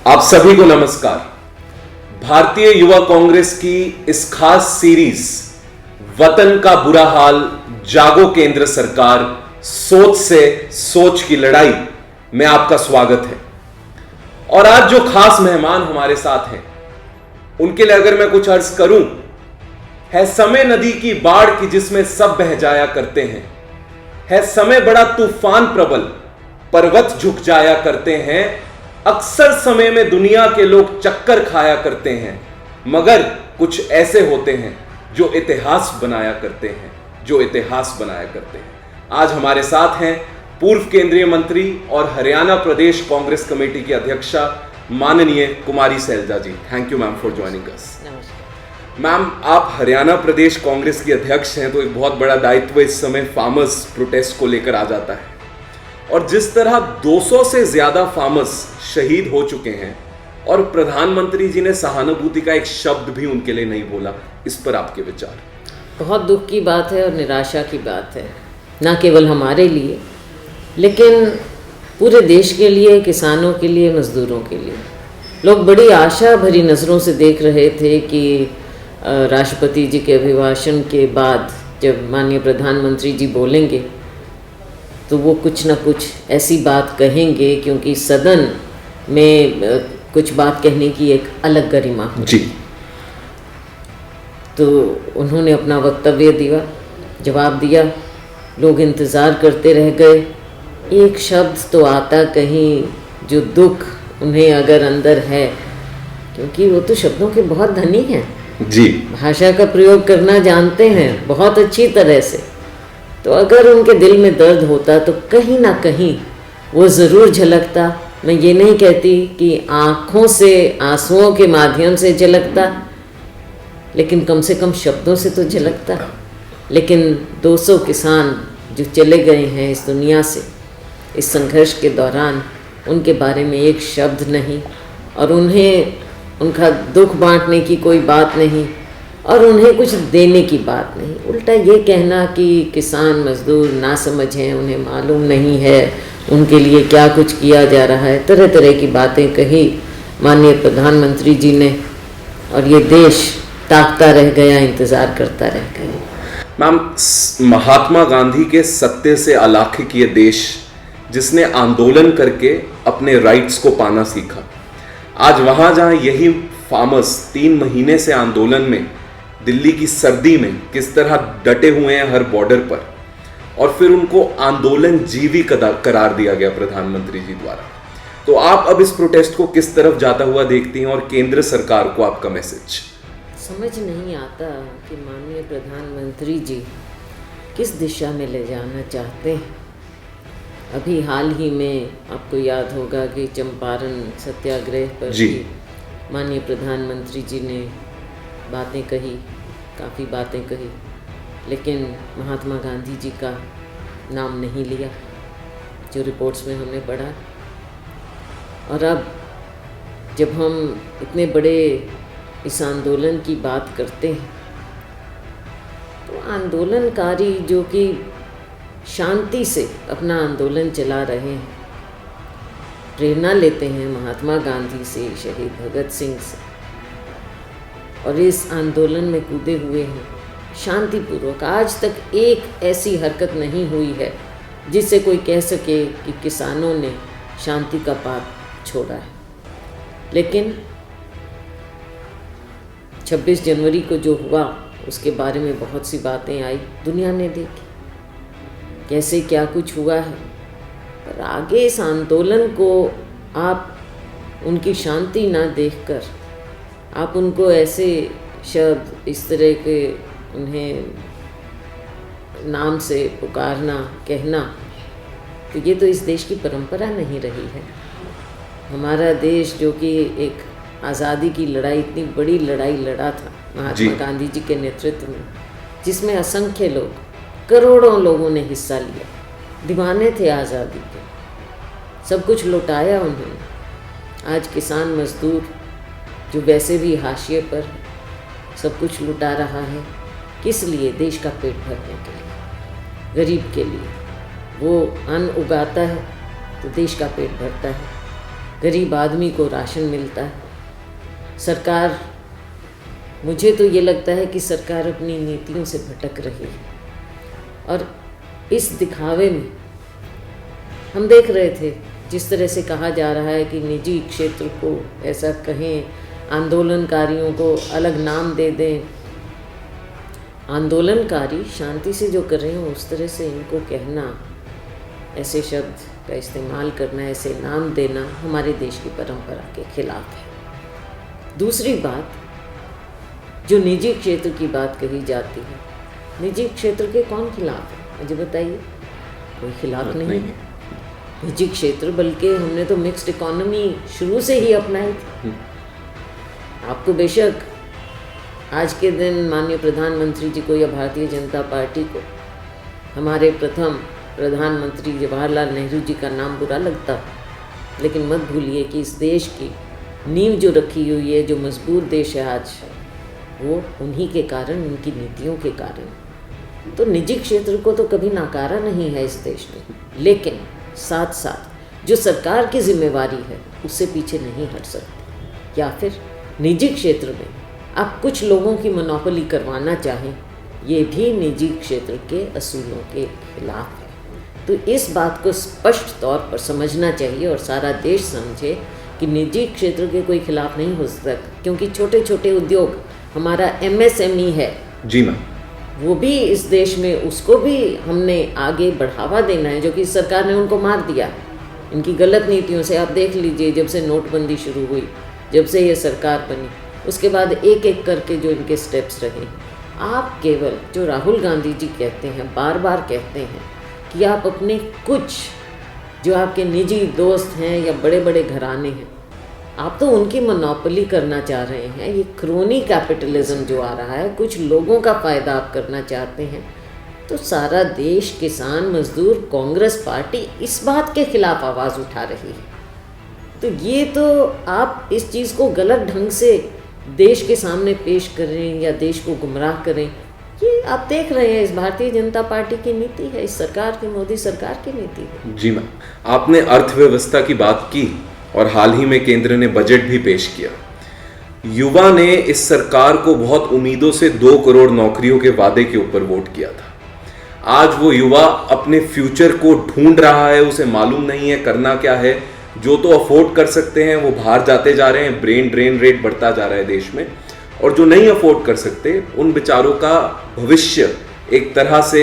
आप सभी को नमस्कार। भारतीय युवा कांग्रेस की इस खास सीरीज वतन का बुरा हाल, जागो केंद्र सरकार, सोच से सोच की लड़ाई में आपका स्वागत है। और आज जो खास मेहमान हमारे साथ हैं उनके लिए अगर मैं कुछ अर्ज करूं, है समय नदी की बाढ़ की जिसमें सब बह जाया करते हैं, है समय बड़ा तूफान प्रबल पर्वत झुक जाया करते हैं, अक्सर समय में दुनिया के लोग चक्कर खाया करते हैं, मगर कुछ ऐसे होते हैं जो इतिहास बनाया करते हैं, जो इतिहास बनाया करते हैं। आज हमारे साथ हैं पूर्व केंद्रीय मंत्री और हरियाणा प्रदेश कांग्रेस कमेटी की अध्यक्षा माननीय Kumari Selja ji. Thank you ma'am for joining us. Ma'am, आप हरियाणा प्रदेश कांग्रेस की अध्यक्ष हैं, तो एक बहुत बड़ा दायित्व इस समय फार्मर्स प्रोटेस्ट को लेकर आ जाता है। और जिस तरह 200 से ज्यादा फार्मर्स शहीद हो चुके हैं और प्रधानमंत्री जी ने सहानुभूति का एक शब्द भी उनके लिए नहीं बोला, इस पर आपके विचार? बहुत दुख की बात है और निराशा की बात है, ना केवल हमारे लिए लेकिन पूरे देश के लिए, किसानों के लिए, मजदूरों के लिए। लोग बड़ी आशा भरी नज़रों से देख रहे थे कि राष्ट्रपति जी के अभिभाषण के बाद जब माननीय प्रधानमंत्री जी बोलेंगे तो वो कुछ ना कुछ ऐसी बात कहेंगे, क्योंकि सदन में कुछ बात कहने की एक अलग गरिमा जी। तो उन्होंने अपना वक्तव्य दिया, जवाब दिया, लोग इंतज़ार करते रह गए। एक शब्द तो आता कहीं जो दुख उन्हें अगर अंदर है, क्योंकि वो तो शब्दों के बहुत धनी हैं जी, भाषा का प्रयोग करना जानते हैं बहुत अच्छी तरह से। तो अगर उनके दिल में दर्द होता तो कहीं ना कहीं वो ज़रूर झलकता। मैं ये नहीं कहती कि आँखों से, आंसुओं के माध्यम से झलकता, लेकिन कम से कम शब्दों से तो झलकता। लेकिन 200 किसान जो चले गए हैं इस दुनिया से इस संघर्ष के दौरान, उनके बारे में एक शब्द नहीं, और उन्हें उनका दुख बांटने की कोई बात नहीं, और उन्हें कुछ देने की बात नहीं। उल्टा ये कहना कि किसान मजदूर ना समझ हैं, उन्हें मालूम नहीं है उनके लिए क्या कुछ किया जा रहा है, तरह तरह की बातें कही माननीय प्रधानमंत्री जी ने, और ये देश ताकता रह गया, इंतज़ार करता रह गया। मैम, महात्मा गांधी के सत्य से अलौकिक ये देश जिसने आंदोलन करके अपने राइट्स को पाना सीखा, आज वहाँ जहाँ यही फार्मर्स 3 महीने से आंदोलन में, दिल्ली की सर्दी में किस तरह डटे हुए हैं हर बॉर्डर पर, और फिर उनको आंदोलन जीवी करार दिया गया प्रधानमंत्री जी द्वारा, तो आप अब इस प्रोटेस्ट को किस तरफ जाता हुआ देखती हैं और केंद्र सरकार को आपका मैसेज? समझ नहीं आता कि माननीय प्रधानमंत्री जी किस दिशा में ले जाना चाहते हैं। अभी हाल ही में आपको याद होगा कि चंपारण सत्याग्रह पर भी माननीय प्रधानमंत्री जी ने बातें कही, काफ़ी बातें कही, लेकिन महात्मा गांधी जी का नाम नहीं लिया, जो रिपोर्ट्स में हमने पढ़ा। और अब जब हम इतने बड़े इस आंदोलन की बात करते हैं, तो आंदोलनकारी जो कि शांति से अपना आंदोलन चला रहे हैं, प्रेरणा लेते हैं महात्मा गांधी से, शहीद भगत सिंह से, और इस आंदोलन में कूदे हुए हैं शांतिपूर्वक। आज तक एक ऐसी हरकत नहीं हुई है जिससे कोई कह सके कि किसानों ने शांति का पाथ छोड़ा है। लेकिन 26 जनवरी को जो हुआ उसके बारे में बहुत सी बातें आई, दुनिया ने देखी कैसे क्या कुछ हुआ है। पर आगे इस आंदोलन को आप उनकी शांति ना देखकर आप उनको ऐसे शब्द, इस तरह के उन्हें नाम से पुकारना, कहना, तो ये तो इस देश की परंपरा नहीं रही है। हमारा देश जो कि एक आज़ादी की लड़ाई, इतनी बड़ी लड़ाई लड़ा था महात्मा गांधी जी के नेतृत्व में, जिसमें असंख्य लोग, करोड़ों लोगों ने हिस्सा लिया, दीवाने थे आज़ादी के, सब कुछ लौटाया उन्होंने। आज किसान मजदूर जो वैसे भी हाशिए पर सब कुछ लुटा रहा है, किस लिए? देश का पेट भरने के लिए, गरीब के लिए। वो अन्न उगाता है तो देश का पेट भरता है, गरीब आदमी को राशन मिलता है। सरकार, मुझे तो ये लगता है कि सरकार अपनी नीतियों से भटक रही है। और इस दिखावे में हम देख रहे थे जिस तरह से कहा जा रहा है कि निजी क्षेत्र को ऐसा कहें, आंदोलनकारियों को अलग नाम दे दें। आंदोलनकारी शांति से जो कर रहे हैं उस तरह से इनको कहना, ऐसे शब्द का इस्तेमाल करना, ऐसे नाम देना हमारे देश की परंपरा के खिलाफ है। दूसरी बात, जो निजी क्षेत्र की बात कही जाती है, निजी क्षेत्र के कौन खिलाफ है मुझे बताइए? कोई खिलाफ नहीं है निजी क्षेत्र, बल्कि हमने तो मिक्स्ड इकोनॉमी शुरू से ही अपनाई थी। आपको बेशक आज के दिन माननीय प्रधानमंत्री जी को या भारतीय जनता पार्टी को हमारे प्रथम प्रधानमंत्री जवाहरलाल नेहरू जी का नाम बुरा लगता, लेकिन मत भूलिए कि इस देश की नींव जो रखी हुई है, जो मजबूत देश है आज, वो उन्हीं के कारण, उनकी नीतियों के कारण। तो निजी क्षेत्र को तो कभी नकारा नहीं है इस देश में, लेकिन साथ साथ जो सरकार की जिम्मेवारी है उससे पीछे नहीं हट सकती। या फिर निजी क्षेत्र में आप कुछ लोगों की मोनोपोली करवाना चाहें, ये भी निजी क्षेत्र के असूलों के खिलाफ है। तो इस बात को स्पष्ट तौर पर समझना चाहिए और सारा देश समझे कि निजी क्षेत्र के कोई खिलाफ नहीं हो सकता, क्योंकि छोटे छोटे उद्योग, हमारा MSME है जी मैम, वो भी इस देश में, उसको भी हमने आगे बढ़ावा देना है, जो कि सरकार ने उनको मार दिया इनकी गलत नीतियों से। आप देख लीजिए, जब से नोटबंदी शुरू हुई, जब से ये सरकार बनी, उसके बाद एक एक करके जो इनके स्टेप्स रहे। आप केवल, जो राहुल गांधी जी कहते हैं, बार बार कहते हैं कि आप अपने कुछ जो आपके निजी दोस्त हैं या बड़े बड़े घराने हैं, आप तो उनकी मोनोपोली करना चाह रहे हैं। ये क्रोनी कैपिटलिज्म जो आ रहा है, कुछ लोगों का फ़ायदा आप करना चाहते हैं। तो सारा देश, किसान, मजदूर, कांग्रेस पार्टी इस बात के खिलाफ आवाज़ उठा रही है। तो ये तो आप इस चीज़ को गलत ढंग से देश के सामने पेश करें या देश को गुमराह करें, ये आप देख रहे हैं, इस भारतीय जनता पार्टी की नीति है, इस सरकार की, मोदी सरकार की नीति है। जी मैम, आपने अर्थव्यवस्था की बात की और हाल ही में केंद्र ने बजट भी पेश किया। युवा ने इस सरकार को बहुत उम्मीदों से 2 करोड़ नौकरियों के वादे के ऊपर वोट किया था। आज वो युवा अपने फ्यूचर को ढूंढ रहा है, उसे मालूम नहीं है करना क्या है। जो तो अफोर्ड कर सकते हैं वो बाहर जाते जा रहे हैं, ब्रेन ड्रेन रेट बढ़ता जा रहा है देश में, और जो नहीं अफोर्ड कर सकते उन बेचारों का भविष्य एक तरह से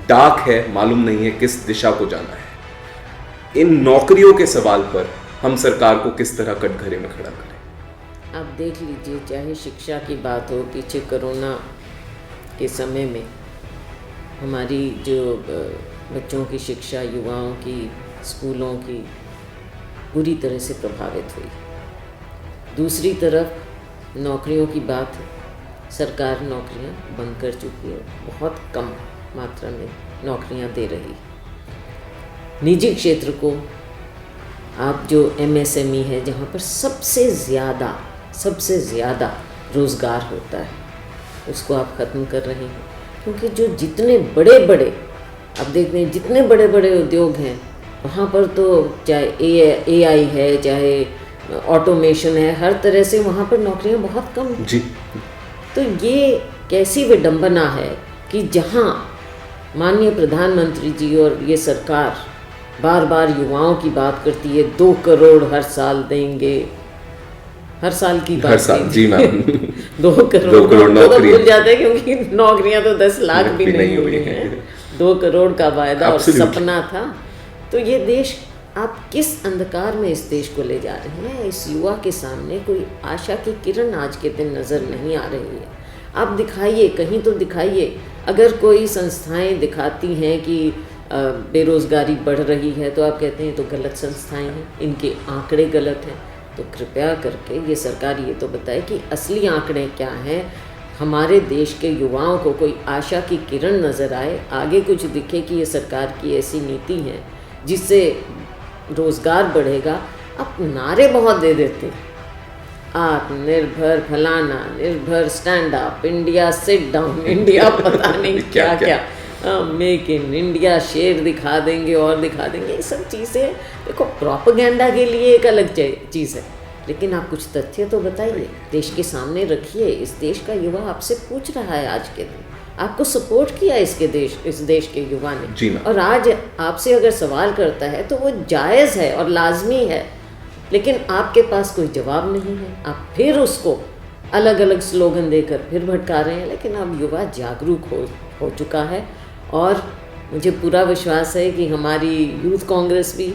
डार्क है, मालूम नहीं है किस दिशा को जाना है। इन नौकरियों के सवाल पर हम सरकार को किस तरह कटघरे में खड़ा करें? आप देख लीजिए, चाहे शिक्षा की बात हो, पीछे कोरोना के समय में हमारी जो बच्चों की शिक्षा, युवाओं की, स्कूलों की पूरी तरह से प्रभावित हुई। दूसरी तरफ नौकरियों की बात है, सरकार नौकरियां बंद कर चुकी है, बहुत कम मात्रा में नौकरियां दे रही है। निजी क्षेत्र को आप जो MSME है, जहाँ पर सबसे ज़्यादा रोज़गार होता है, उसको आप ख़त्म कर रहे हैं। क्योंकि जो जितने बड़े बड़े, आप देखते हैं जितने बड़े बड़े उद्योग हैं, वहाँ पर तो चाहे AI है, चाहे ऑटोमेशन है, हर तरह से वहाँ पर नौकरियाँ बहुत कम हैं। जी। तो ये कैसी विडंबना है कि जहाँ माननीय प्रधानमंत्री जी और ये सरकार बार बार युवाओं की बात करती है, 2 करोड़ हर साल देंगे, हर साल की बात, हर साल, जी मैम 2 करोड़ तो भूल जाते हैं, क्योंकि नौकरियां तो 10 लाख भी नहीं हुई हैं। 2 करोड़ का वायदा और सपना था। तो ये देश, आप किस अंधकार में इस देश को ले जा रहे हैं? इस युवा के सामने कोई आशा की किरण आज के दिन नज़र नहीं आ रही है। आप दिखाइए, कहीं तो दिखाइए। अगर कोई संस्थाएं दिखाती हैं कि बेरोज़गारी बढ़ रही है, तो आप कहते हैं तो गलत संस्थाएं हैं, इनके आंकड़े गलत हैं। तो कृपया करके ये सरकार ये तो बताए कि असली आंकड़े क्या हैं, हमारे देश के युवाओं को कोई आशा की किरण नज़र आए, आगे कुछ दिखे कि ये सरकार की ऐसी नीति है जिससे रोज़गार बढ़ेगा। अब नारे बहुत दे देते हैं, आत्मनिर्भर फलाना, निर्भर stand up, India sit down, India पता नहीं क्या क्या। मेक इन इंडिया, शेर दिखा देंगे और दिखा देंगे, ये सब चीज़ें देखो प्रोपेगेंडा के लिए एक अलग चीज़ है, लेकिन आप कुछ तथ्य तो बताइए, देश के सामने रखिए। इस देश का युवा आपसे पूछ रहा है आज के दिन, आपको सपोर्ट किया इस देश के युवा ने, और आज आपसे अगर सवाल करता है तो वो जायज़ है और लाजमी है, लेकिन आपके पास कोई जवाब नहीं है। आप फिर उसको अलग अलग स्लोगन देकर फिर भटका रहे हैं, लेकिन अब युवा जागरूक हो चुका है, और मुझे पूरा विश्वास है कि हमारी यूथ कांग्रेस भी,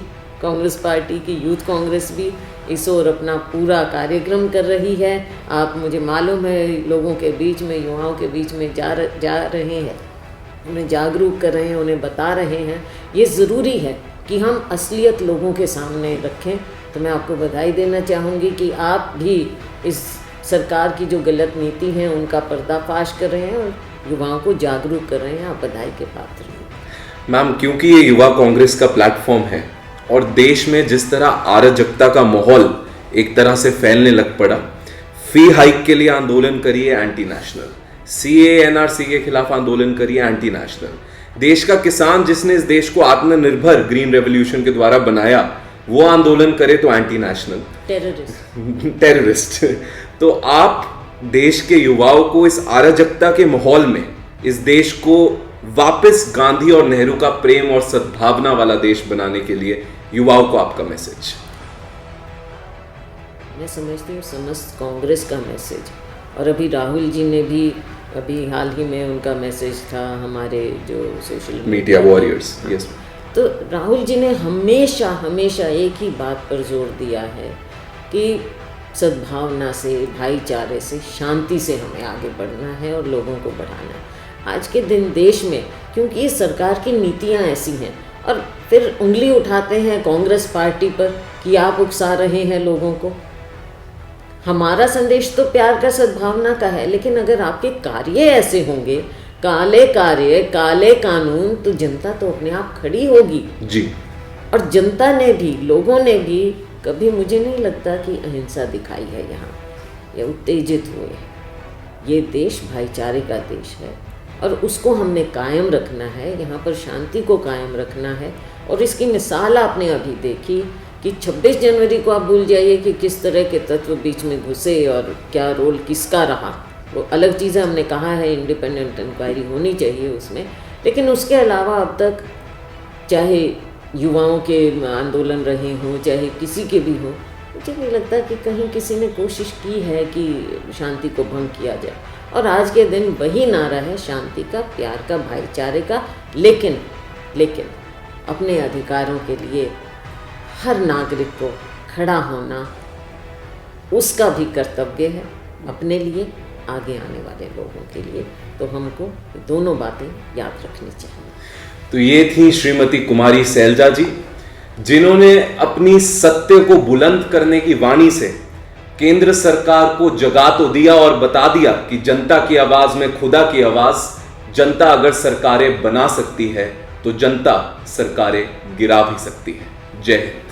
कांग्रेस पार्टी की यूथ कांग्रेस भी इस ओर अपना पूरा कार्यक्रम कर रही है। आप, मुझे मालूम है, लोगों के बीच में, युवाओं के बीच में जा रहे हैं, उन्हें जागरूक कर रहे हैं, उन्हें बता रहे हैं। ये ज़रूरी है कि हम असलियत लोगों के सामने रखें। तो मैं आपको बधाई देना चाहूँगी कि आप भी इस सरकार की जो गलत नीति है उनका पर्दाफाश कर रहे हैं और युवाओं को जागरूक कर रहे हैं। आप बधाई के पात्र हैं मैम, क्योंकि ये युवा कांग्रेस का प्लेटफॉर्म है और देश में जिस तरह अराजकता का माहौल एक तरह से फैलने लग पड़ा, फी हाइक के लिए आंदोलन करिए एंटी नेशनल, सीए एनआरसी के खिलाफ आंदोलन करिए एंटी नेशनल, देश का किसान जिसने इस देश को आत्मनिर्भर ग्रीन रेवोल्यूशन के द्वारा बनाया वो आंदोलन करे तो एंटी नेशनल, टेररिस्ट। तो आप देश के युवाओं को इस अराजकता के माहौल में इस देश को वापस गांधी और नेहरू का प्रेम और सद्भावना वाला देश बनाने के लिए युवाओं को आपका मैसेज? मैं समझती हूँ समस्त कांग्रेस का मैसेज, और अभी राहुल जी ने भी, अभी हाल ही में उनका मैसेज था हमारे जो सोशल मीडिया वॉरियर्स, यस, तो राहुल जी ने हमेशा हमेशा एक ही बात पर जोर दिया है कि सद्भावना से, भाईचारे से, शांति से हमें आगे बढ़ना है और लोगों को बढ़ाना है। आज के दिन देश में क्योंकि सरकार की नीतियां ऐसी हैं, और फिर उंगली उठाते हैं कांग्रेस पार्टी पर कि आप उकसा रहे हैं लोगों को। हमारा संदेश तो प्यार का, सद्भावना का है, लेकिन अगर आपके कार्य ऐसे होंगे, काले कार्य, काले कानून, तो जनता तो अपने आप खड़ी होगी जी। और जनता ने भी, लोगों ने भी कभी, मुझे नहीं लगता कि अहिंसा दिखाई है यहाँ या उत्तेजित हुए। ये देश भाईचारे का देश है और उसको हमने कायम रखना है, यहाँ पर शांति को कायम रखना है। और इसकी मिसाल आपने अभी देखी कि 26 जनवरी को आप भूल जाइए कि किस तरह के तत्व बीच में घुसे और क्या रोल किसका रहा, वो अलग चीज़ है। हमने कहा है इंडिपेंडेंट इंक्वायरी होनी चाहिए उसमें, लेकिन उसके अलावा अब तक चाहे युवाओं के आंदोलन रहे हों, चाहे किसी के भी हों, मुझे नहीं लगता कि कहीं किसी ने कोशिश की है कि शांति को भंग किया जाए। और आज के दिन वही नारा है शांति का, प्यार का, भाईचारे का, लेकिन अपने अधिकारों के लिए हर नागरिक को खड़ा होना उसका भी कर्तव्य है, अपने लिए, आगे आने वाले लोगों के लिए। तो हमको दोनों बातें याद रखनी चाहिए। तो ये थी श्रीमती कुमारी सैलजा जी, जिन्होंने अपनी सत्य को बुलंद करने की वाणी से केंद्र सरकार को जगा तो दिया और बता दिया कि जनता की आवाज में खुदा की आवाज, जनता अगर सरकारें बना सकती है तो जनता सरकारें गिरा भी सकती है। जय हिंद।